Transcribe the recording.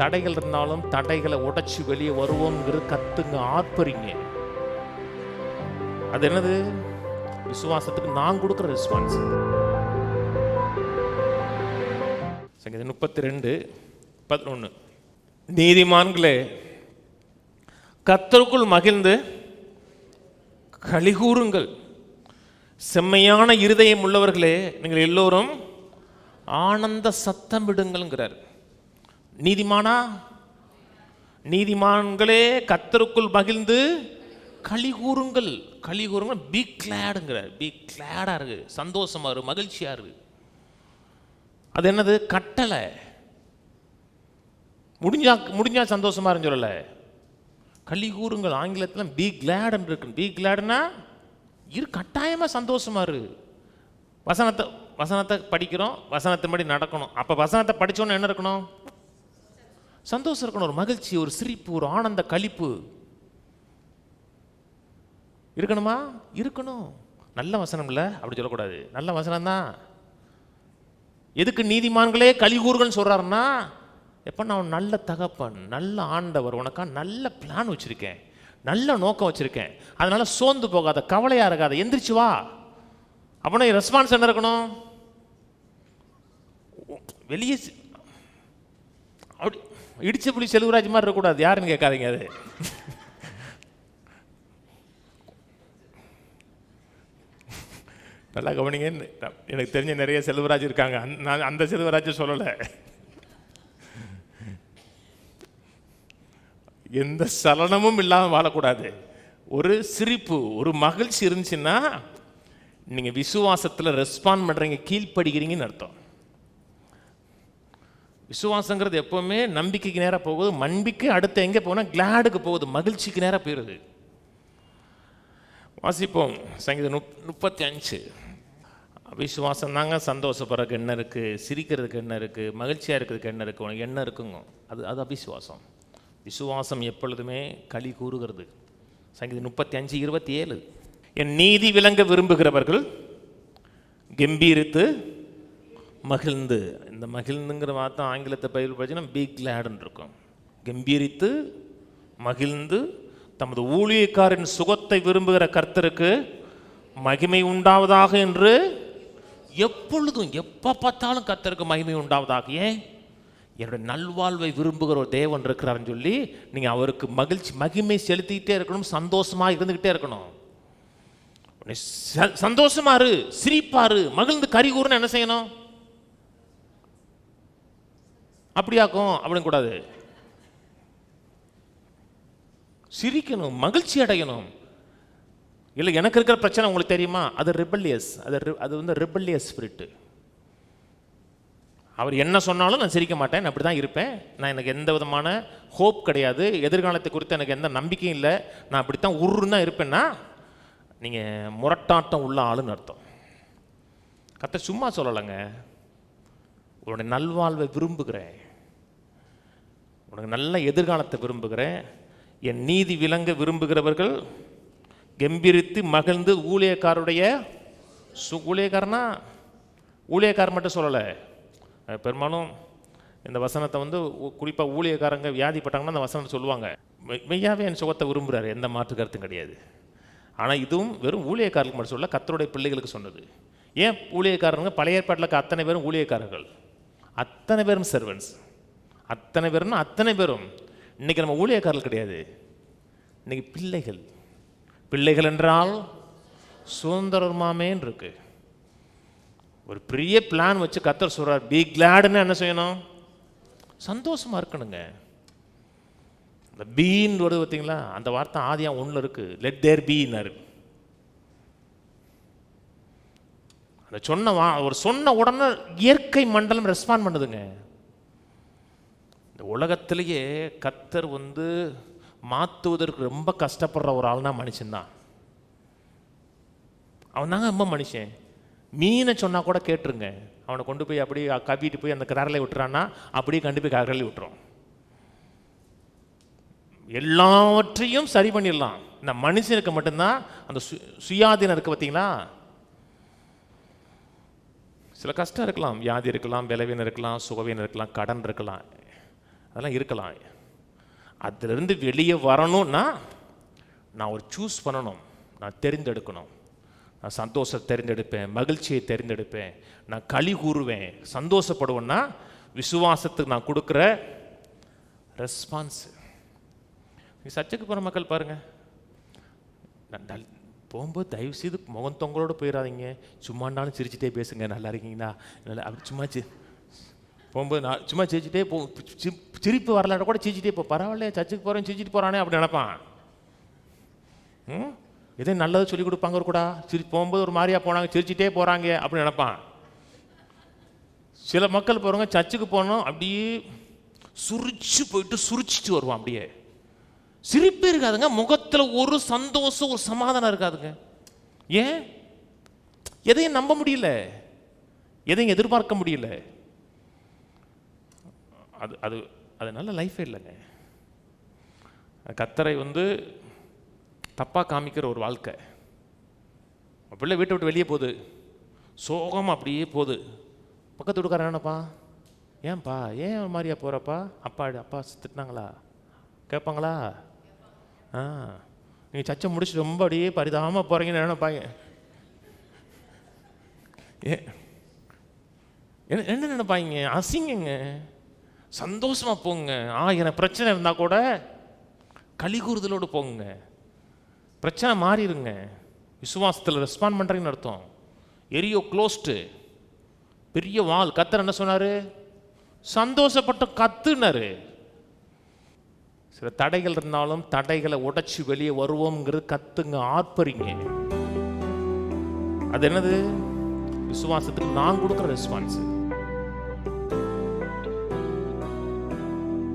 தடைகள் இருந்தாலும் தடைகளை உடைச்சு வெளியே வருவோம்ங்கிறது கத்துங்க, ஆர்ப்பரிங்க. அது என்னது? விசுவாசத்துக்கு நான் கொடுக்குற ரெஸ்பான்ஸ். சங்கீதம் 32:11, நீதிமான்களே கர்த்தருக்குள் மகிழ்ந்து களிகூறுங்கள், செம்மையான இருதயம் உள்ளவர்களே நீங்கள் எல்லோரும் ஆனந்த சத்தம் விடுங்கள்ங்கிறார். நீதிமானா? நீதிமான்களே கர்த்தருக்குள் மகிழ்ந்து களி கூறுங்கள். களி கூறுங்கள், பி கிளாடுங்கிறார். பி கிளாடா இருக்கு, சந்தோஷமா இருக்கு, மகிழ்ச்சியா இருக்கு. அது என்னது? கட்டளை. முடிஞ்சா சந்தோஷமா இருந்து சொல்லல, களி கூறுங்கள். ஆங்கிலத்தில் பி கிளாட் இருக்கு. பி கிளாடுனா கட்டாயமா சந்தோஷமா இருக்கு. வசனத்தை படிக்கிறோம், வசனத்தின்படி நடக்கணும். அப்ப வசனத்தை படிச்சோன்னு என்ன இருக்கணும்? சந்தோஷம் இருக்கணும், ஒரு மகிழ்ச்சி, ஒரு சிரிப்பு, ஒரு ஆனந்த களிப்பு இருக்கணுமா? இருக்கணும். நல்ல வசனம் இல்லை அப்படி சொல்லக்கூடாது, நல்ல வசனம் தான். எதுக்கு நீதிமான்களே கலிகூறுகள்னு சொல்றாருன்னா, எப்ப நான் நல்ல தகப்பன், நல்ல ஆண்டவர், உனக்கா நல்ல பிளான் வச்சிருக்கேன், நல்ல நோக்கம் வச்சிருக்கேன், அதனால சோர்ந்து போகாத, கவலையா இருக்காத, எந்திரிச்சு வா. அப்பனா ரெஸ்பான்ஸ் என்ன இருக்கணும்? வெளியே அப்படி இடிச்ச புலி செல்வராஜ் மாதிரி இருக்கக்கூடாது. யாருன்னு கேட்காதீங்க. அது நல்லா கவனிங்க. எனக்கு தெரிஞ்ச நிறைய செல்வராஜ் இருக்காங்க, நான் அந்த செல்வராஜ் சொல்லலை. எந்த சலனமும் இல்லாமல் வாழக்கூடாது. ஒரு சிரிப்பு, ஒரு மகிழ்ச்சி இருந்துச்சுன்னா நீங்க விசுவாசத்தில் ரெஸ்பாண்ட் பண்றீங்க, கீழ்ப்படுகிறீங்கன்னு அர்த்தம். விசுவாசங்கிறது எப்பவுமே நம்பிக்கைக்கு நேராக போகுது. நம்பிக்கை அடுத்து எங்கே போனால் கிளாடுக்கு போகுது, மகிழ்ச்சிக்கு நேராக போயிடுது. வாசிப்போம் சங்கீதம் 35. விசுவாசம் தாங்க சந்தோஷப்படுறதுக்கு என்ன இருக்குது, சிரிக்கிறதுக்கு என்ன இருக்குது, மகிழ்ச்சியாக இருக்கிறதுக்கு என்ன இருக்குது, உனக்கு என்ன இருக்குங்க, அது அவிசுவாசம். விசுவாசம் எப்பொழுதுமே களி கூறுகிறது. சங்கீதம் 35:27, என் நீதி விளங்க விரும்புகிறவர்கள் கம்பீரித்து மகிழ்ந்து. இந்த மகிழ்ந்துங்கிற வார்த்தை ஆங்கிலத்தை பயிர் படிச்சுன்னா பி கிளாடுன்னு இருக்கும். கம்பீரித்து மகிழ்ந்து தமது ஊழியக்காரின் சுகத்தை விரும்புகிற கர்த்தருக்கு மகிமை உண்டாவதாக என்று எப்பொழுதும், எப்போ பார்த்தாலும் கர்த்தருக்கு மகிமை உண்டாவதாக. ஏன்? என்னுடைய நல்வாழ்வை விரும்புகிற ஒரு தேவன் இருக்கிறாருன்னு சொல்லி நீங்கள் அவருக்கு மகிமை செலுத்திக்கிட்டே இருக்கணும், சந்தோஷமாக இருந்துக்கிட்டே இருக்கணும். சந்தோஷமாரு, சிரிப்பாரு, மகிழ்ந்து கரிகூர்னு என்ன செய்யணும்? அப்படியாக்கும் அப்படின்னு கூடாது. சிரிக்கணும், மகிழ்ச்சி அடையணும். இல்லை எனக்கு இருக்கிற பிரச்சனை உங்களுக்கு தெரியுமா? அது ரிபல்லியஸ். அது வந்து ரிபல்லியஸ் ஸ்பிரிட். அவர் என்ன சொன்னாலும் நான் சிரிக்க மாட்டேன், நான் அப்படி தான் இருப்பேன், நான் எனக்கு எந்த விதமான ஹோப் கிடையாது, எதிர்காலத்தை குறித்து எனக்கு எந்த நம்பிக்கையும் இல்லை, நான் அப்படித்தான் உருன்னு தான் இருப்பேன்னா நீங்கள் முரட்டாட்டம் உள்ள ஆளுன்னு அர்த்தம். கர்த்தர் சும்மா சொல்லலைங்க. உன்னுடைய நல்வாழ்வை விரும்புகிறேன், உனக்கு நல்ல எதிர்காலத்தை விரும்புகிறேன், என் நீதி விளங்க விரும்புகிறவர்கள் கம்பீரித்து மகிழ்ந்து ஊழியக்காருடைய ஊழியக்காரனா ஊழியக்காரர் மட்டும் சொல்லலை. பெரும்பாலும் இந்த வசனத்தை வந்து குறிப்பாக ஊழியக்காரங்க வியாதிப்பட்டாங்கன்னா அந்த வசனத்தை சொல்லுவாங்க. மெய்யாவே என் சுகத்தை விரும்புகிறாரு, எந்த மாற்று கருத்தும் கிடையாது. ஆனால் இதுவும் வெறும் ஊழியக்காரர்களுக்கு மட்டும் சொல்ல, கர்த்தருடைய பிள்ளைகளுக்கு சொன்னது. ஏன் ஊழியக்காரங்க? பழைய ஏற்பாட்டில் அத்தனை பேரும் ஊழியக்காரர்கள், அத்தனை பேரும் சர்வன்ஸ், அத்தனை பேரும்னா அத்தனை பேரும். இன்னைக்கு நம்ம ஊழியக்காரர்கள் கிடையாது, இன்னைக்கு பிள்ளைகள். பிள்ளைகள் என்றால் சுதந்திரமாமேன்னு இருக்கு. ஒரு பெரிய பிளான் வச்சு கர்த்தர் சொல்றார், பி கிளாடுன்னு என்ன செய்யணும்? சந்தோஷமா இருக்கணுங்க. இந்த பீன்னு வருது பார்த்தீங்களா, அந்த வார்த்தை ஆதியாகமம் 1 இருக்கு. லெட் தேர் பீன்னாரு. அந்த சொன்ன உடனே இயற்கை மண்டலம் ரெஸ்பாண்ட் பண்ணுதுங்க. இந்த உலகத்திலேயே கர்த்தர் வந்து மாற்றுவதற்கு ரொம்ப கஷ்டப்படுற ஒரு ஆள்னா மனுஷன்தான். அவன் தாங்க ரொம்ப மனுஷன். மீனை சொன்னா கூட கேட்டுருங்க, அவனை கொண்டு போய் அப்படியே கவிட்டு போய் அந்த கடலை விட்டுறான்னா அப்படியே கண்டு போய் கடலை விட்டுரும். எல்லாவற்றையும் சரி பண்ணிடலாம். இந்த மனுஷனுக்கு மட்டும்தான் அந்த சுயாதீனம் இருக்கு. பார்த்தீங்களா, சில கஷ்டம் இருக்கலாம், வியாதி இருக்கலாம், பலவீனம் இருக்கலாம், சுகவீனம் இருக்கலாம், கடன் இருக்கலாம். அதெல்லாம் இருக்கலாம். அதிலிருந்து வெளியே வரணும்னா நான் ஒரு சூஸ் பண்ணணும், நான் தெரிந்தெடுக்கணும். நான் சந்தோஷத்தை தேர்ந்தெடுப்பேன், மகிழ்ச்சியை தேர்ந்தெடுப்பேன், நான் களி கூறுவேன், சந்தோஷப்படுவேன்னா விசுவாசத்துக்கு நான் கொடுக்குற ரெஸ்பான்ஸ். சர்ச்சுக்கு போகிற மக்கள் பாருங்கள், போகும்போது தயவு செய்து முகம் தொங்கலோடு போயிடாதீங்க, சும்மாண்டாலும் சிரிச்சுட்டே பேசுங்க, நல்லா இருக்கீங்களா, நல்லா அப்படி சும்மா போகும்போது நான் சும்மா சிரிச்சுட்டே சிரிப்பு வரலாட கூட சிரிச்சுட்டே பரவாயில்ல சர்ச்சுக்கு போகிறேன் சிரிச்சிட்டு போகிறானே அப்படி நினைப்பான். எதே நல்லது சொல்லி கொடுப்பாங்க கூட, போகும்போது ஒரு மாதிரியா போனாங்க, சிரிச்சுட்டே போகிறாங்க அப்படின்னு நினைப்பான். சில மக்கள் போகிறவங்க சர்ச்சுக்கு போனோம் அப்படியே சுரிச்சு போயிட்டு சுரிச்சிட்டு வருவான். அப்படியே சிரிப்பே இருக்காதுங்க, முகத்தில் ஒரு சந்தோஷம் ஒரு சமாதானம் இருக்காதுங்க. ஏன்? எதையும் நம்ப முடியல, எதையும் எதிர்பார்க்க முடியல. அது அது அது நல்ல லைஃபே இல்லைங்க. கர்த்தரை தப்பாக காமிக்கிற ஒரு வாழ்க்கை. பிள்ளை வீட்டை விட்டு வெளியே போகுது, சோகமாக அப்படியே போகுது. பக்கத்து வீட்டுக்காரன் என்னப்பா, ஏன்பா ஏன் ஒரு மாதிரியா போகிறப்பா, அப்பா திட்டினாங்களா கேட்பாங்களா? நீங்கள் சர்ச்சை முடிச்சுட்டு ரொம்ப அப்படியே பரிதாபமாக போகிறீங்கன்னு நினைப்பாங்க. என்ன நினைப்பாங்க? அசிங்கங்க. சந்தோஷமாக போங்க, எனக்கு பிரச்சனை இருந்தால் கூட களி கூறுதலோடு போங்க, பிரச்சனை மாறிடுங்க. விசுவாசத்தில் ரெஸ்பாண்ட் பண்ணுறீங்கன்னு அர்த்தம். எரியோ க்ளோஸ்டு, பெரிய வால். கர்த்தர் என்ன சொன்னார்? சந்தோஷப்பட்ட கத்துனாரு. சில தடைகள் இருந்தாலும் தடைகளை உடைச்சி வெளியே வருவோம்ங்கிறது கத்துங்க, ஆர்ப்பரிங்க. அது என்னது? விசுவாசத்துக்கு நான் கொடுக்குற ரெஸ்பான்ஸ்.